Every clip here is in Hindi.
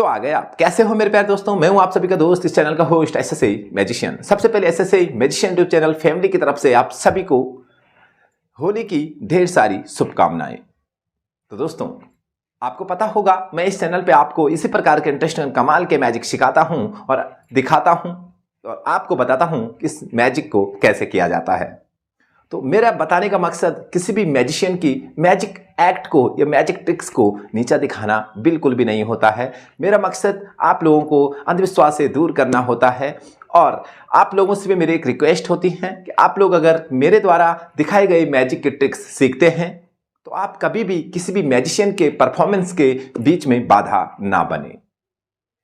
आ गए आप। कैसे हो मेरे प्यारे दोस्तों, मैं हूं आप सभी का दोस्त, इस चैनल का होस्ट एसएसए मैजिशियन। सबसे पहले SSA magician YouTube channel family की तरफ से आप सभी को होली की ढेर सारी शुभकामनाएं। तो दोस्तों, आपको पता होगा मैं इस चैनल पे आपको इसी प्रकार के इंटरेस्टिंग कमाल के मैजिक सिखाता हूं और दिखाता हूं और आपको बताता हूं कि इस मैजिक को कैसे किया जाता है। तो मेरा बताने का मकसद किसी भी मैजिशियन की मैजिक एक्ट को या मैजिक ट्रिक्स को नीचा दिखाना बिल्कुल भी नहीं होता है। मेरा मकसद आप लोगों को अंधविश्वास से दूर करना होता है और आप लोगों से भी मेरी एक रिक्वेस्ट होती है कि आप लोग अगर मेरे द्वारा दिखाए गए मैजिक के ट्रिक्स सीखते हैं तो आप कभी भी किसी भी मैजिशियन के परफॉर्मेंस के बीच में बाधा ना बने,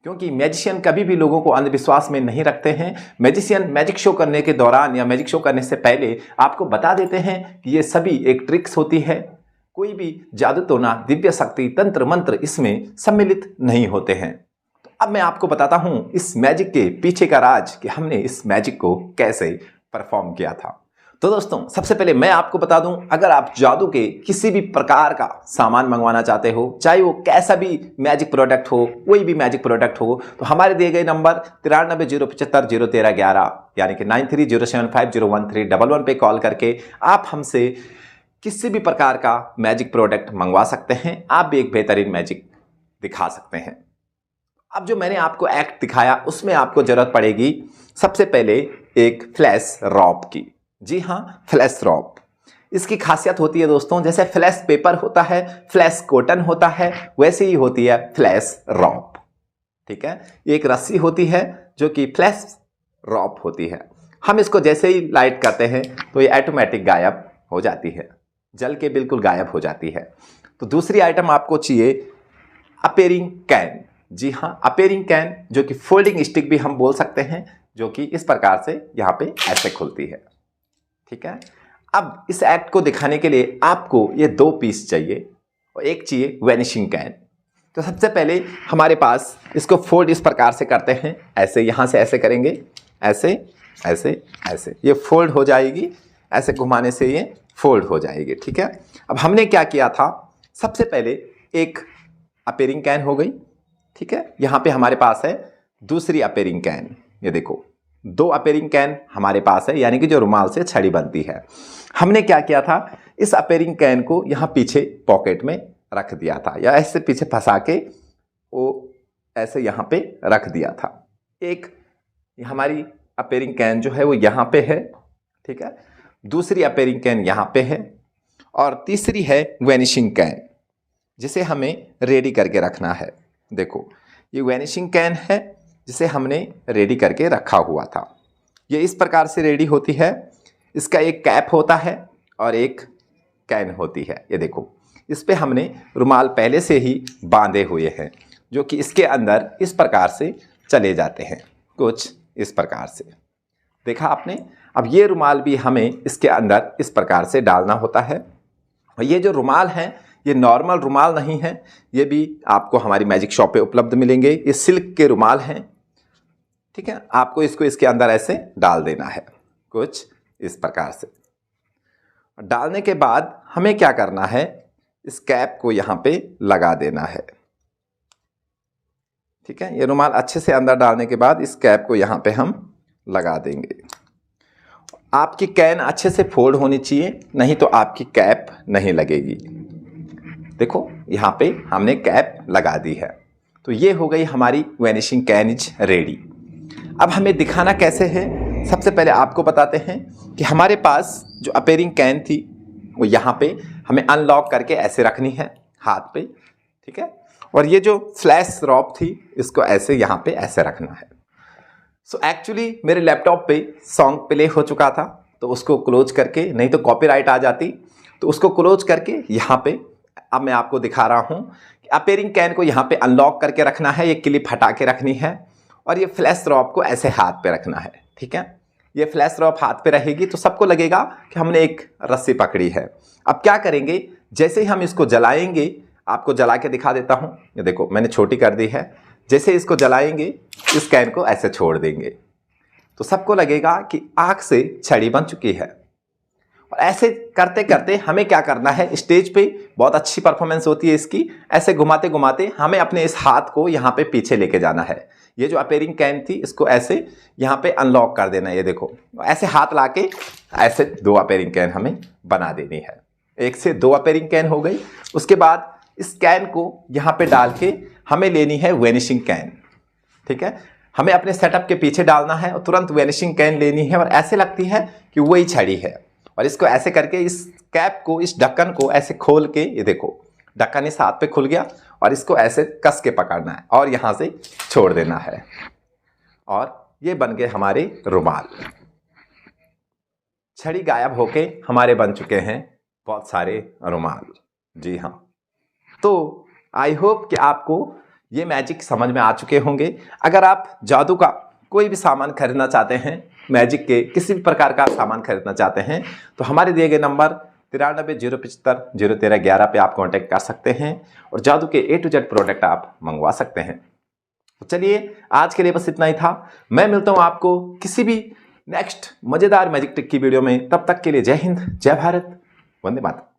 क्योंकि मैजिशियन कभी भी लोगों को अंधविश्वास में नहीं रखते हैं। मैजिशियन मैजिक शो करने के दौरान या मैजिक शो करने से पहले आपको बता देते हैं कि ये सभी एक ट्रिक्स होती है, कोई भी जादू टोना दिव्य शक्ति तंत्र मंत्र इसमें सम्मिलित नहीं होते हैं। तो अब मैं आपको बताता हूं इस मैजिक के पीछे का राज कि हमने इस मैजिक को कैसे परफॉर्म किया था। तो दोस्तों, सबसे पहले मैं आपको बता दूं, अगर आप जादू के किसी भी प्रकार का सामान मंगवाना चाहते हो, चाहे वो कैसा भी मैजिक प्रोडक्ट हो, कोई भी मैजिक प्रोडक्ट हो, तो हमारे दिए गए नंबर 9307501311 यानी कि 9307501311 पे कॉल करके आप हमसे किसी भी प्रकार का मैजिक प्रोडक्ट मंगवा सकते हैं। आप भी एक बेहतरीन मैजिक दिखा सकते हैं। अब जो मैंने आपको एक्ट दिखाया उसमें आपको जरूरत पड़ेगी सबसे पहले एक फ्लैश रॉब की। जी हाँ, फ्लैश रॉब। इसकी खासियत होती है दोस्तों, जैसे फ्लैश पेपर होता है, फ्लैश कॉटन होता है, वैसे ही होती है फ्लैश रॉब। ठीक है, ये एक रस्सी होती है जो कि फ्लैश रॉब होती है। हम इसको जैसे ही लाइट करते हैं तो ये ऑटोमेटिक गायब हो जाती है, जल के बिल्कुल गायब हो जाती है। तो दूसरी आइटम आपको चाहिए अपेयरिंग कैन। जी हाँ, अपेयरिंग कैन, जो कि फोल्डिंग स्टिक भी हम बोल सकते हैं, जो कि इस प्रकार से यहाँ पे ऐसे खुलती है। ठीक है, अब इस एक्ट को दिखाने के लिए आपको ये 2 पीस चाहिए और एक चाहिए वैनिशिंग कैन। तो सबसे पहले हमारे पास इसको फोल्ड इस प्रकार से करते हैं, ऐसे यहाँ से ऐसे करेंगे, ऐसे ऐसे ऐसे, ये फोल्ड हो जाएगी। ऐसे घुमाने से ये फोल्ड हो जाएगी। ठीक है, अब हमने क्या किया था, सबसे पहले एक अपेयरिंग कैन हो गई। ठीक है, यहाँ पे हमारे पास है दूसरी अपेयरिंग कैन। ये देखो, 2 अपेयरिंग कैन हमारे पास है, यानी कि जो रुमाल से छड़ी बनती है। हमने क्या किया था, इस अपेयरिंग कैन को यहाँ पीछे पॉकेट में रख दिया था, या ऐसे पीछे फंसा के वो ऐसे यहाँ पे रख दिया था। एक हमारी अपेयरिंग कैन जो है वो यहाँ पे है। ठीक है, दूसरी अपेयरिंग कैन यहाँ पे है और तीसरी है वैनिशिंग कैन, जिसे हमें रेडी करके रखना है। देखो, ये वैनिशिंग कैन है जिसे हमने रेडी करके रखा हुआ था। ये इस प्रकार से रेडी होती है। इसका एक कैप होता है और एक कैन होती है। ये देखो, इस पे हमने रुमाल पहले से ही बांधे हुए हैं, जो कि इसके अंदर इस प्रकार से चले जाते हैं, कुछ इस प्रकार से। देखा आपने। अब ये रुमाल भी हमें इसके अंदर इस प्रकार से डालना होता है। और ये जो रुमाल हैं, ये नॉर्मल रुमाल नहीं है, ये भी आपको हमारी मैजिक शॉप पे उपलब्ध मिलेंगे। ये सिल्क के रुमाल हैं। ठीक है, आपको इसको इसके अंदर ऐसे डाल देना है, कुछ इस प्रकार से। डालने के बाद हमें क्या करना है, इस कैप को यहाँ पे लगा देना है। ठीक है, ये रुमाल अच्छे से अंदर डालने के बाद इस कैप को यहाँ पे हम लगा देंगे। आपकी कैन अच्छे से फोल्ड होनी चाहिए, नहीं तो आपकी कैप नहीं लगेगी। देखो, यहाँ पे हमने कैप लगा दी है। तो ये हो गई हमारी वैनिशिंग कैन इज रेडी। अब हमें दिखाना कैसे है, सबसे पहले आपको बताते हैं कि हमारे पास जो अपेयरिंग कैन थी वो यहाँ पे हमें अनलॉक करके ऐसे रखनी है हाथ पे। ठीक है, और ये जो फ्लैश रॉब थी इसको ऐसे यहाँ पे ऐसे रखना है। सो एक्चुअली मेरे लैपटॉप पे सॉन्ग प्ले हो चुका था, तो उसको क्लोज करके, नहीं तो कॉपीराइट आ जाती, तो उसको क्लोज करके यहाँ पे अब मैं आपको दिखा रहा हूँ कि अपेयरिंग कैन को यहाँ पे अनलॉक करके रखना है, ये क्लिप हटा के रखनी है और ये फ्लैश रॉब को ऐसे हाथ पे रखना है। ठीक है, ये फ्लैश रॉब हाथ पे रहेगी तो सबको लगेगा कि हमने एक रस्सी पकड़ी है। अब क्या करेंगे, जैसे ही हम इसको जलाएंगे, आपको जला के दिखा देता हूँ। ये देखो, मैंने छोटी कर दी है। जैसे इसको जलाएंगे, इस कैन को ऐसे छोड़ देंगे तो सबको लगेगा कि आग से छड़ी बन चुकी है। और ऐसे करते करते हमें क्या करना है, स्टेज पे बहुत अच्छी परफॉर्मेंस होती है इसकी, ऐसे घुमाते घुमाते हमें अपने इस हाथ को यहाँ पे पीछे लेके जाना है। ये जो अपेयरिंग कैन थी इसको ऐसे यहाँ पे अनलॉक कर देना है। ये देखो ऐसे हाथ लाके ऐसे 2 अपेयरिंग कैन हमें बना देनी है। 1 से 2 अपेयरिंग कैन हो गई। उसके बाद इस कैन को यहाँ पे डाल के हमें लेनी है वेनिशिंग कैन। ठीक है, हमें अपने सेटअप के पीछे डालना है और तुरंत वेनिशिंग कैन लेनी है और ऐसे लगती है कि वही छड़ी है। और इसको ऐसे करके इस कैप को, इस ढक्कन को ऐसे खोल के, ये देखो ढक्कन इस हाथ पे खुल गया और इसको ऐसे कस के पकड़ना है और यहाँ से छोड़ देना है और ये बन गए हमारे रुमाल। छड़ी गायब होके हमारे बन चुके हैं बहुत सारे रुमाल। जी हाँ, तो आई होप कि आपको ये मैजिक समझ में आ चुके होंगे। अगर आप जादू का कोई भी सामान खरीदना चाहते हैं, मैजिक के किसी भी प्रकार का सामान खरीदना चाहते हैं, तो हमारे दिए गए नंबर 93 075 013 11 पे आप कांटेक्ट कर सकते हैं और जादू के A to Z प्रोडक्ट आप मंगवा सकते हैं। तो चलिए आज के लिए बस इतना ही था। मैं मिलता हूँ आपको किसी भी नेक्स्ट मज़ेदार मैजिक ट्रिक की वीडियो में। तब तक के लिए जय हिंद, जय भारत, वंदे मातरम।